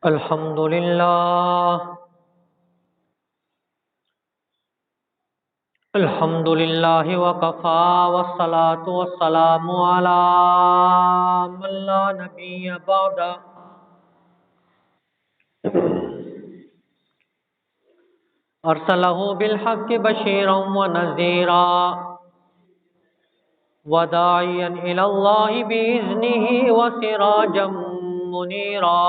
الحمد لله الحمد لله وكفى والصلاة والسلام على من لا نبي بعده أرسله بالحق بشيرا ونذيرا وداعيا إلى الله بإذنه وسراجا منيرا.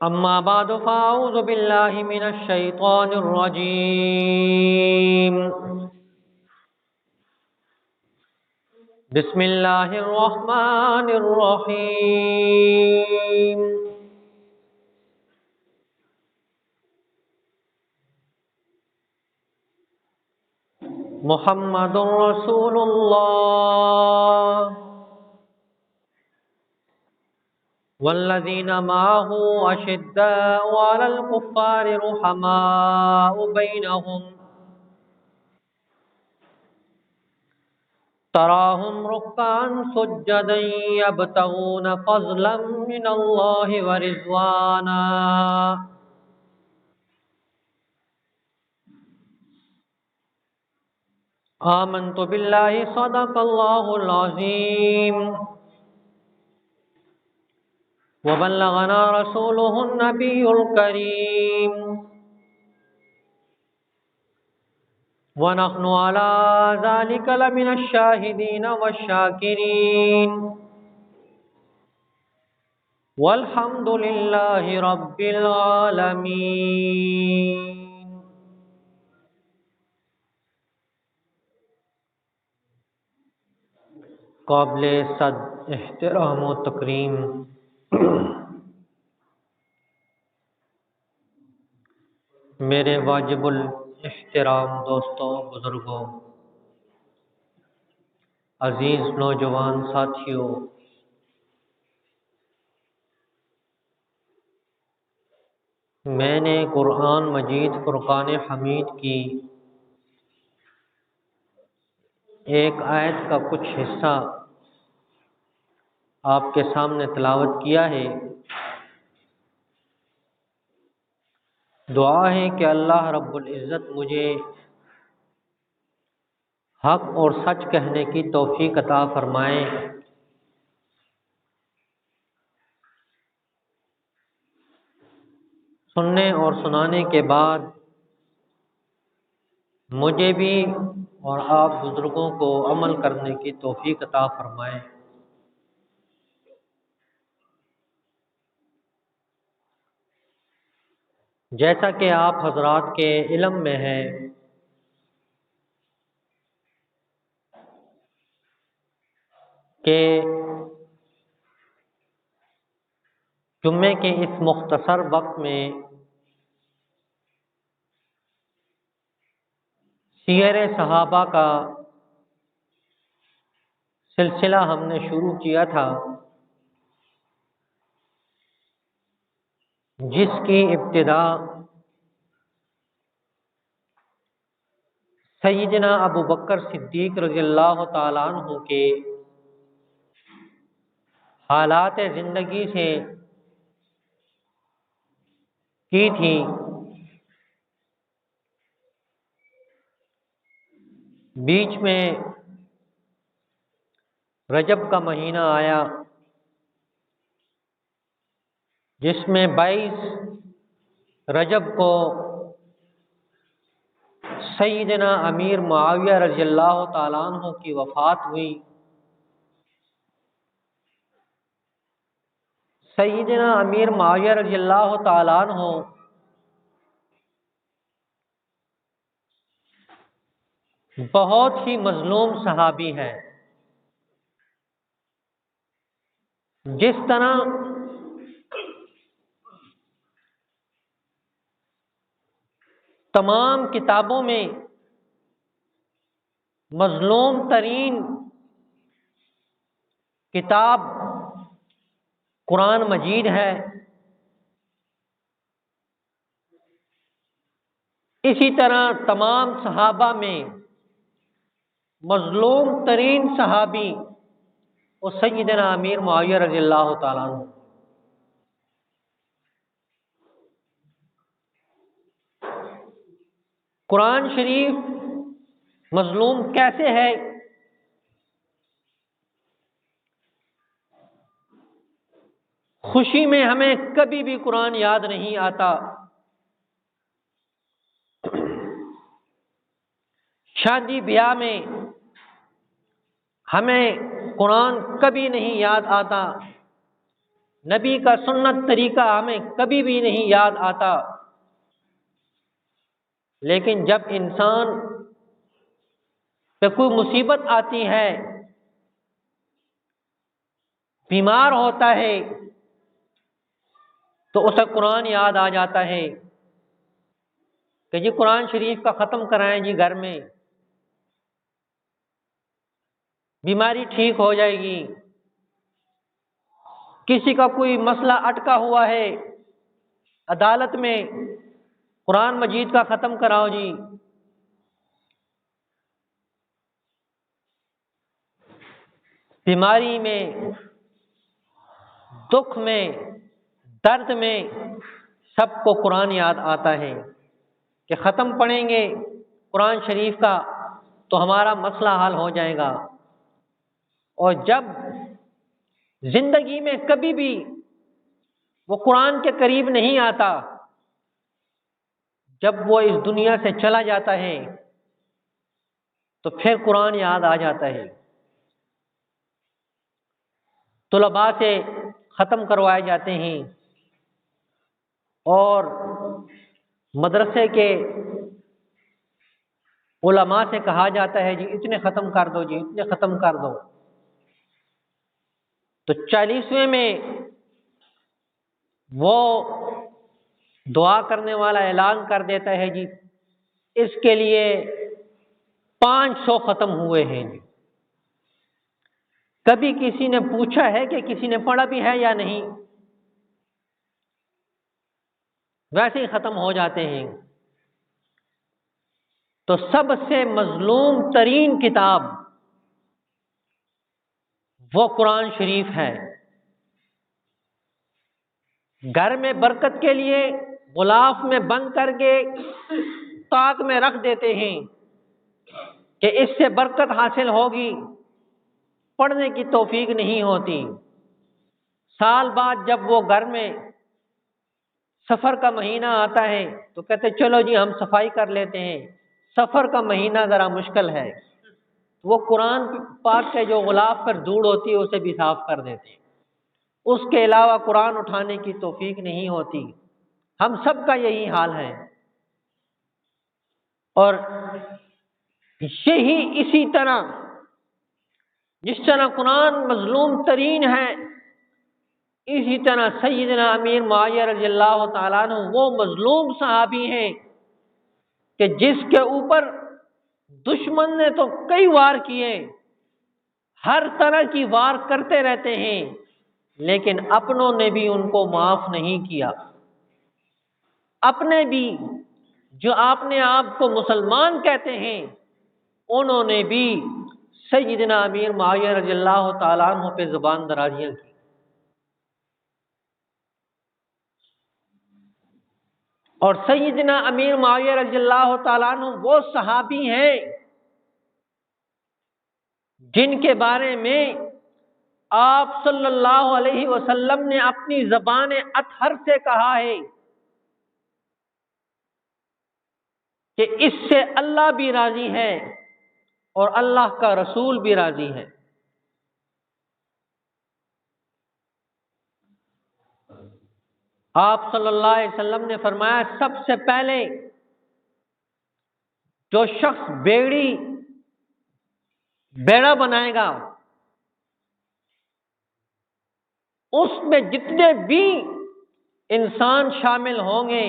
أما بعد فأعوذ بالله من الشيطان الرجيم. بسم الله الرحمن الرحيم. محمد رسول الله والذين معه أشداء على الكفار رحماء بينهم تراهم ركعا سجدا يبتغون فضلا من الله ورضوانا. آمنت بالله صدق الله العظيم وبلغنا رسوله النبي الكريم ونحن على ذلك لمن الشاهدين والشاكرين والحمد لله رب العالمين. قابل صد احترام و تکریم میرے واجب الاحترام دوستوں، بزرگوں، عزیز نوجوان ساتھیوں، میں نے قرآن مجید فرقان حمید کی ایک آیت کا کچھ حصہ آپ کے سامنے تلاوت کیا ہے. دعا ہے کہ اللہ رب العزت مجھے حق اور سچ کہنے کی توفیق عطا فرمائے. سننے اور سنانے کے بعد مجھے بھی اور آپ بزرگوں کو عمل کرنے کی توفیق عطا فرمائے. جیسا کہ آپ حضرات کے علم میں ہے کہ جمعے کے اس مختصر وقت میں سیر صحابہ کا سلسلہ ہم نے شروع کیا تھا، جس کی ابتدا سیدنا ابو بکر صدیق رضی اللہ تعالیٰ عنہ کے حالات زندگی سے کی تھی. بیچ میں رجب کا مہینہ آیا جس میں 22 رجب کو سیدنا امیر معاویہ رضی اللہ تعالیٰ عنہ کی وفات ہوئی. سیدنا امیر معاویہ رضی اللہ تعالیٰ عنہ بہت ہی مظلوم صحابی ہیں. جس طرح تمام کتابوں میں مظلوم ترین کتاب قرآن مجید ہے، اسی طرح تمام صحابہ میں مظلوم ترین صحابی وہ سیدنا امیر معاویہ رضی اللہ تعالیٰ عنہ۔ قرآن شریف مظلوم کیسے ہے؟ خوشی میں ہمیں کبھی بھی قرآن یاد نہیں آتا، شادی بیاہ میں ہمیں قرآن کبھی نہیں یاد آتا، نبی کا سنت طریقہ ہمیں کبھی بھی نہیں یاد آتا، لیکن جب انسان پہ کوئی مصیبت آتی ہے، بیمار ہوتا ہے، تو اسے قرآن یاد آ جاتا ہے کہ جی قرآن شریف کا ختم کرائیں جی گھر میں، بیماری ٹھیک ہو جائے گی۔ کسی کا کوئی مسئلہ اٹکا ہوا ہے عدالت میں، قرآن مجید کا ختم کراؤ جی۔ بیماری میں، دکھ میں، درد میں سب کو قرآن یاد آتا ہے کہ ختم پڑھیں گے قرآن شریف کا تو ہمارا مسئلہ حل ہو جائے گا۔ اور جب زندگی میں کبھی بھی وہ قرآن کے قریب نہیں آتا، جب وہ اس دنیا سے چلا جاتا ہے تو پھر قرآن یاد آ جاتا ہے۔ طلباء سے ختم کروائے جاتے ہیں اور مدرسے کے علماء سے کہا جاتا ہے جی اتنے ختم کر دو، جی اتنے ختم کر دو، تو 40ویں میں وہ دعا کرنے والا اعلان کر دیتا ہے جی اس کے لیے 500 ختم ہوئے ہیں جی۔ کبھی کسی نے پوچھا ہے کہ کسی نے پڑھا بھی ہے یا نہیں؟ ویسے ہی ختم ہو جاتے ہیں۔ تو سب سے مظلوم ترین کتاب وہ قرآن شریف ہے۔ گھر میں برکت کے لیے غلاف میں بند کر کے طاق میں رکھ دیتے ہیں کہ اس سے برکت حاصل ہوگی، پڑھنے کی توفیق نہیں ہوتی۔ سال بعد جب وہ گھر میں سفر کا مہینہ آتا ہے تو کہتے چلو جی ہم صفائی کر لیتے ہیں، سفر کا مہینہ ذرا مشکل ہے، وہ قرآن پاک کے جو غلاف پر دھوڑ ہوتی ہے اسے بھی صاف کر دیتے ہیں۔ اس کے علاوہ قرآن اٹھانے کی توفیق نہیں ہوتی۔ ہم سب کا یہی حال ہے، اور یہی اسی طرح جس طرح قرآن مظلوم ترین ہے، اسی طرح سیدنا امیر معاویہ رضی اللہ تعالیٰ عنہ وہ مظلوم صحابی ہیں کہ جس کے اوپر دشمن نے تو کئی وار کیے، ہر طرح کی وار کرتے رہتے ہیں، لیکن اپنوں نے بھی ان کو معاف نہیں کیا۔ اپنے بھی جو اپنے آپ کو مسلمان کہتے ہیں انہوں نے بھی سیدنا امیر معاویہ رضی اللہ تعالیٰ عنہ پہ زبان درازیاں کی۔ اور سیدنا امیر معاویہ رضی اللہ تعالیٰ عنہ وہ صحابی ہیں جن کے بارے میں آپ صلی اللہ علیہ وسلم نے اپنی زبان اطہر سے کہا ہے کہ اس سے اللہ بھی راضی ہے اور اللہ کا رسول بھی راضی ہے۔ آپ صلی اللہ علیہ وسلم نے فرمایا سب سے پہلے جو شخص بیڑا بنائے گا اس میں جتنے بھی انسان شامل ہوں گے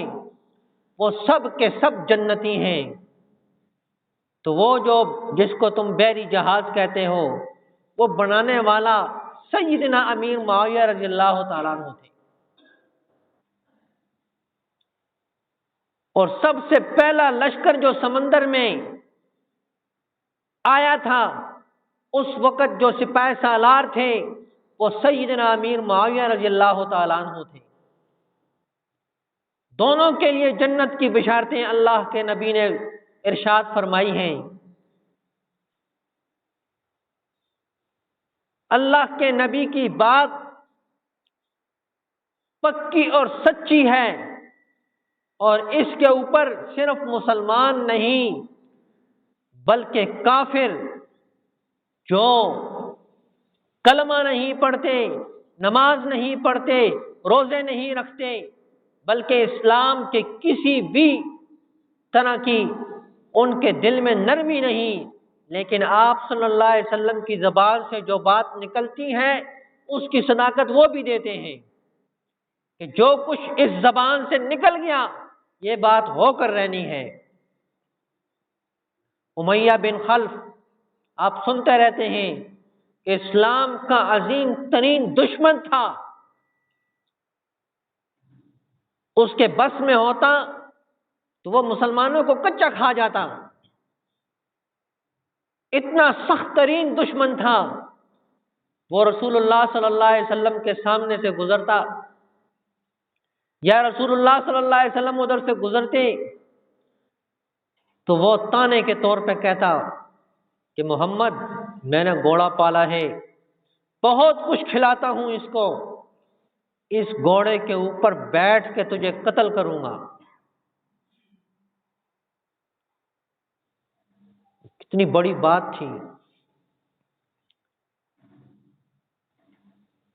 وہ سب کے سب جنتی ہیں۔ تو وہ جس کو تم بحری جہاز کہتے ہو وہ بنانے والا سیدنا امیر معاویہ رضی اللہ تعالیٰ عنہ تھے، اور سب سے پہلا لشکر جو سمندر میں آیا تھا، اس وقت جو سپاہ سالار تھے وہ سیدنا امیر معاویہ رضی اللہ تعالیٰ عنہ تھے۔ دونوں کے لیے جنت کی بشارتیں اللہ کے نبی نے ارشاد فرمائی ہیں۔ اللہ کے نبی کی بات پکی اور سچی ہے، اور اس کے اوپر صرف مسلمان نہیں بلکہ کافر جو کلمہ نہیں پڑھتے، نماز نہیں پڑھتے، روزے نہیں رکھتے، بلکہ اسلام کے کسی بھی طرح کی ان کے دل میں نرمی نہیں، لیکن آپ صلی اللہ علیہ وسلم کی زبان سے جو بات نکلتی ہے اس کی صداقت وہ بھی دیتے ہیں کہ جو کچھ اس زبان سے نکل گیا یہ بات ہو کر رہنی ہے۔ امیہ بن خلف آپ سنتے رہتے ہیں کہ اسلام کا عظیم ترین دشمن تھا، اس کے بس میں ہوتا تو وہ مسلمانوں کو کچا کھا جاتا، اتنا سخت ترین دشمن تھا۔ وہ رسول اللہ صلی اللہ علیہ وسلم کے سامنے سے گزرتا، یا رسول اللہ صلی اللہ علیہ وسلم ادھر سے گزرتے تو وہ تانے کے طور پہ کہتا کہ محمد میں نے گھوڑا پالا ہے، بہت کچھ کھلاتا ہوں اس کو، اس گھوڑے کے اوپر بیٹھ کے تجھے قتل کروں گا۔ کتنی بڑی بات تھی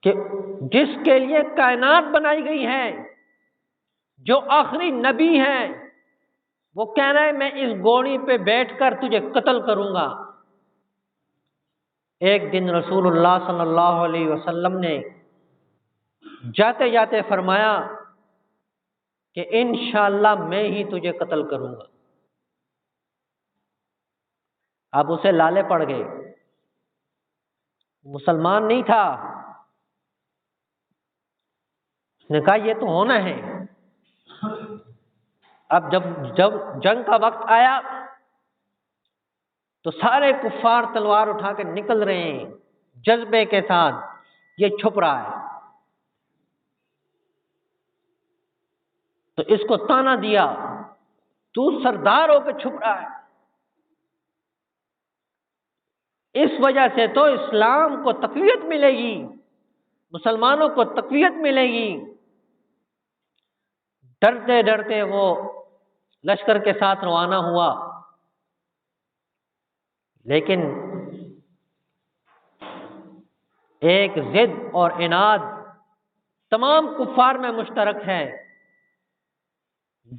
کہ جس کے لیے کائنات بنائی گئی ہے، جو آخری نبی ہے، وہ کہہ رہا ہے میں اس گھوڑی پہ بیٹھ کر تجھے قتل کروں گا۔ ایک دن رسول اللہ صلی اللہ علیہ وسلم نے جاتے جاتے فرمایا کہ انشاءاللہ میں ہی تجھے قتل کروں گا۔ اب اسے لالے پڑ گئے، مسلمان نہیں تھا، اس نے کہا یہ تو ہونا ہے۔ اب جب جنگ کا وقت آیا تو سارے کفار تلوار اٹھا کے نکل رہے ہیں جذبے کے ساتھ، یہ چھپ رہا ہے۔ تو اس کو تانا دیا تو سردار ہو کے چھپ رہا ہے۔ اس وجہ سے تو اسلام کو تقویت ملے گی، مسلمانوں کو تقویت ملے گی۔ ڈرتے ڈرتے وہ لشکر کے ساتھ روانہ ہوا، لیکن ایک ضد اور عناد تمام کفار میں مشترک ہے۔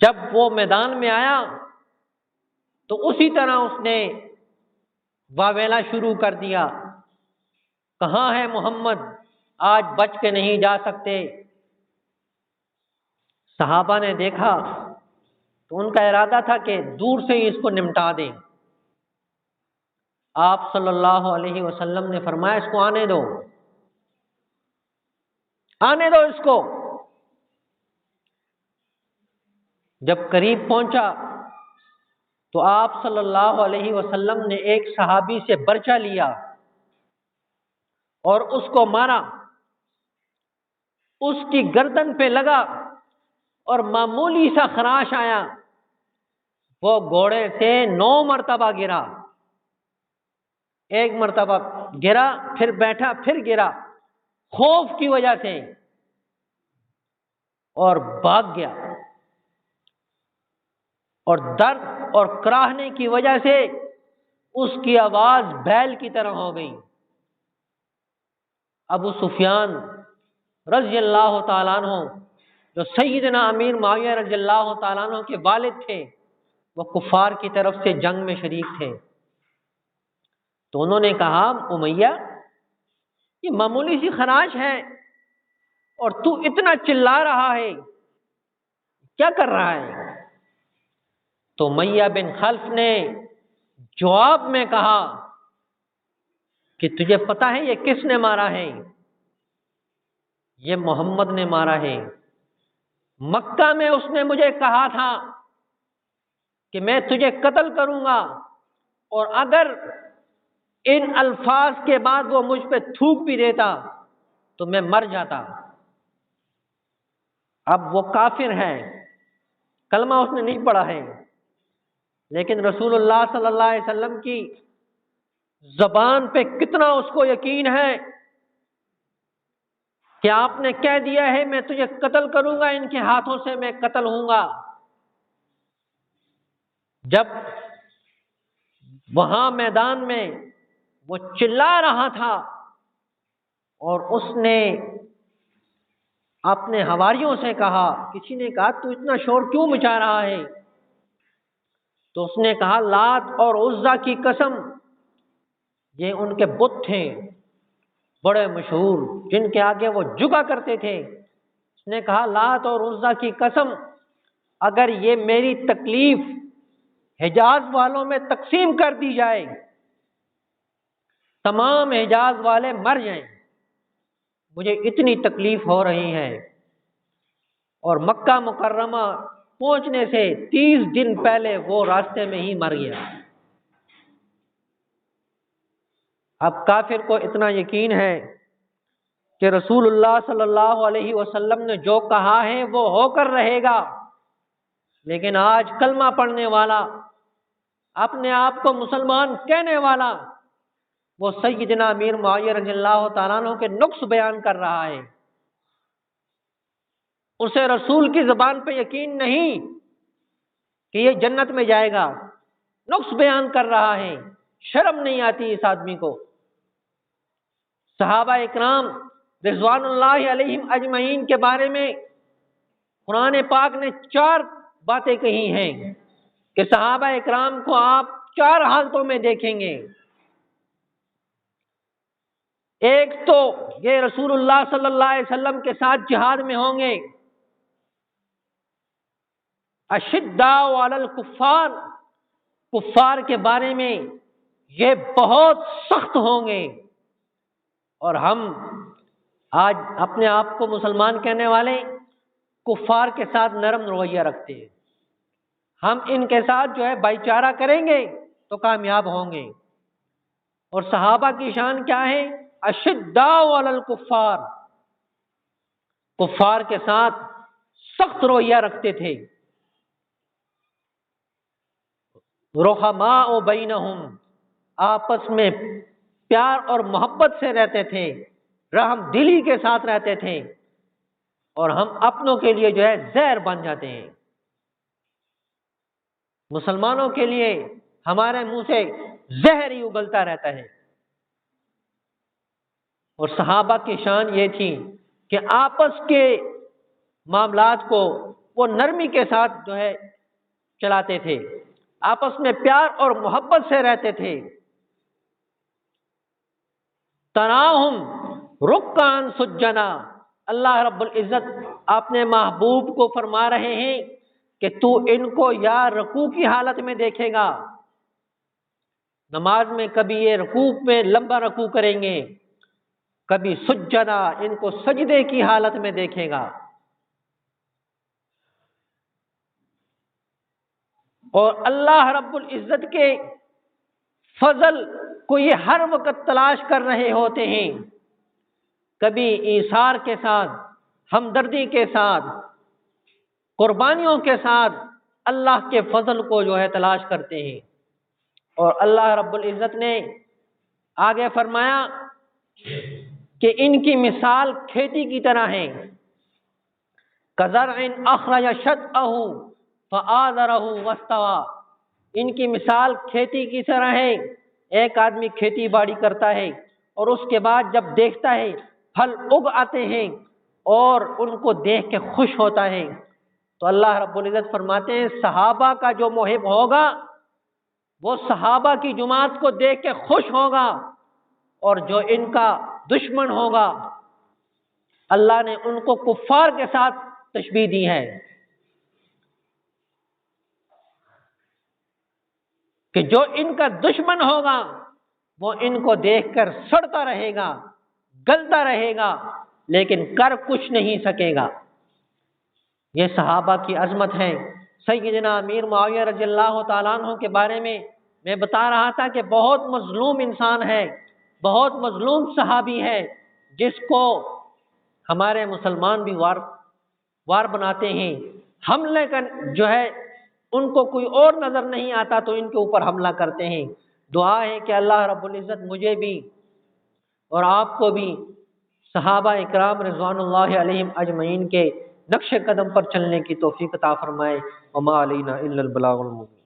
جب وہ میدان میں آیا تو اسی طرح اس نے واویلا شروع کر دیا، کہاں ہے محمد، آج بچ کے نہیں جا سکتے۔ صحابہ نے دیکھا تو ان کا ارادہ تھا کہ دور سے ہی اس کو نمٹا دیں۔ آپ صلی اللہ علیہ وسلم نے فرمایا اس کو آنے دو، آنے دو اس کو۔ جب قریب پہنچا تو آپ صلی اللہ علیہ وسلم نے ایک صحابی سے برچا لیا اور اس کو مارا، اس کی گردن پہ لگا اور معمولی سا خراش آیا، وہ گھوڑے سے 9 مرتبہ گرا، ایک مرتبہ گرا پھر بیٹھا پھر گرا، خوف کی وجہ سے، اور بھاگ گیا، اور درد اور کراہنے کی وجہ سے اس کی آواز بیل کی طرح ہو گئی۔ ابو سفیان رضی اللہ تعالیٰ عنہ جو سیدنا امیر معاویہ رضی اللہ تعالیٰ عنہ کے والد تھے، وہ کفار کی طرف سے جنگ میں شریک تھے۔ تو انہوں نے کہا امیہ یہ معمولی سی خراش ہے اور تو اتنا چلا رہا ہے، کیا کر رہا ہے؟ تو امیہ بن خلف نے جواب میں کہا کہ تجھے پتا ہے یہ کس نے مارا ہے؟ یہ محمد نے مارا ہے۔ مکہ میں اس نے مجھے کہا تھا کہ میں تجھے قتل کروں گا، اور اگر ان الفاظ کے بعد وہ مجھ پہ تھوک بھی دیتا تو میں مر جاتا۔ اب وہ کافر ہے، کلمہ اس نے نہیں پڑھا ہے، لیکن رسول اللہ صلی اللہ علیہ وسلم کی زبان پہ کتنا اس کو یقین ہے کہ آپ نے کہہ دیا ہے میں تجھے قتل کروں گا، ان کے ہاتھوں سے میں قتل ہوں گا۔ جب وہاں میدان میں وہ چلا رہا تھا اور اس نے اپنے حواریوں سے کہا، کسی نے کہا تو اتنا شور کیوں مچا رہا ہے؟ تو اس نے کہا لات اور عزا کی قسم، یہ ان کے بت تھے بڑے مشہور جن کے آگے وہ جھکا کرتے تھے۔ اس نے کہا لات اور عزا کی قسم، اگر یہ میری تکلیف حجاز والوں میں تقسیم کر دی جائے، تمام حجاز والے مر جائیں، مجھے اتنی تکلیف ہو رہی ہے۔ اور مکہ مکرمہ پہنچنے سے 30 دن پہلے وہ راستے میں ہی مر گیا۔ اب کافر کو اتنا یقین ہے کہ رسول اللہ صلی اللہ علیہ وسلم نے جو کہا ہے وہ ہو کر رہے گا، لیکن آج کلمہ پڑھنے والا، اپنے آپ کو مسلمان کہنے والا، وہ سیدنا امیر معاویہ رضی اللہ تعالیٰ عنہ کے نقص بیان کر رہا ہے۔ اسے رسول کی زبان پہ یقین نہیں کہ یہ جنت میں جائے گا، نقص بیان کر رہا ہے۔ شرم نہیں آتی اس آدمی کو۔ صحابہ اکرام رضوان اللہ علیہم اجمعین کے بارے میں قرآن پاک نے 4 باتیں کہی ہیں کہ صحابہ اکرام کو آپ 4 حالتوں میں دیکھیں گے۔ ایک تو یہ رسول اللہ صلی اللہ علیہ وسلم کے ساتھ جہاد میں ہوں گے، اشداء علی الکفار، کفار کے بارے میں یہ بہت سخت ہوں گے۔ اور ہم آج اپنے آپ کو مسلمان کہنے والے کفار کے ساتھ نرم رویہ رکھتے ہیں، ہم ان کے ساتھ جو ہے بھائی چارہ کریں گے تو کامیاب ہوں گے۔ اور صحابہ کی شان کیا ہے؟ اشداء علی الکفار، کفار کے ساتھ سخت رویہ رکھتے تھے۔ رحماء بینہم، آپس میں پیار اور محبت سے رہتے تھے، رحم دلی کے ساتھ رہتے تھے، اور ہم اپنوں کے لیے جو ہے زہر بن جاتے ہیں۔ مسلمانوں کے لیے ہمارے منہ سے زہر ہی اگلتا رہتا ہے۔ اور صحابہ کی شان یہ تھی کہ آپس کے معاملات کو وہ نرمی کے ساتھ جو ہے چلاتے تھے، آپس میں پیار اور محبت سے رہتے تھے۔ تراہم رکعاً سجدا، اللہ رب العزت اپنے محبوب کو فرما رہے ہیں کہ تو ان کو یا رکوع کی حالت میں دیکھے گا، نماز میں کبھی یہ رکوع میں لمبا رکوع کریں گے، کبھی سجدہ، ان کو سجدے کی حالت میں دیکھے گا۔ اور اللہ رب العزت کے فضل کو یہ ہر وقت تلاش کر رہے ہوتے ہیں، کبھی ایثار کے ساتھ، ہمدردی کے ساتھ، قربانیوں کے ساتھ اللہ کے فضل کو جو ہے تلاش کرتے ہیں۔ اور اللہ رب العزت نے آگے فرمایا کہ ان کی مثال کھیتی کی طرح ہے، کزرع اخرج شطأہ فآزرہ واستویٰ، ان کی مثال کھیتی کی طرح ہے۔ ایک آدمی کھیتی باڑی کرتا ہے اور اس کے بعد جب دیکھتا ہے پھل اگ آتے ہیں اور ان کو دیکھ کے خوش ہوتا ہے، تو اللہ رب العزت فرماتے ہیں صحابہ کا جو محب ہوگا وہ صحابہ کی جماعت کو دیکھ کے خوش ہوگا، اور جو ان کا دشمن ہوگا اللہ نے ان کو کفار کے ساتھ تشبیہ دی ہے کہ جو ان کا دشمن ہوگا وہ ان کو دیکھ کر سڑتا رہے گا، گلتا رہے گا، لیکن کر کچھ نہیں سکے گا۔ یہ صحابہ کی عظمت ہے۔ سیدنا امیر معاویہ رضی اللہ تعالیٰ عنہ کے بارے میں میں بتا رہا تھا کہ بہت مظلوم انسان ہے، بہت مظلوم صحابی ہے، جس کو ہمارے مسلمان بھی وار بناتے ہیں، حملے کا جو ہے ان کو کوئی اور نظر نہیں آتا تو ان کے اوپر حملہ کرتے ہیں۔ دعا ہے کہ اللہ رب العزت مجھے بھی اور آپ کو بھی صحابہ اکرام رضوان اللہ علیہم اجمعین کے نقش قدم پر چلنے کی توفیق عطا فرمائے۔ وما علینا الا البلاغ المبین۔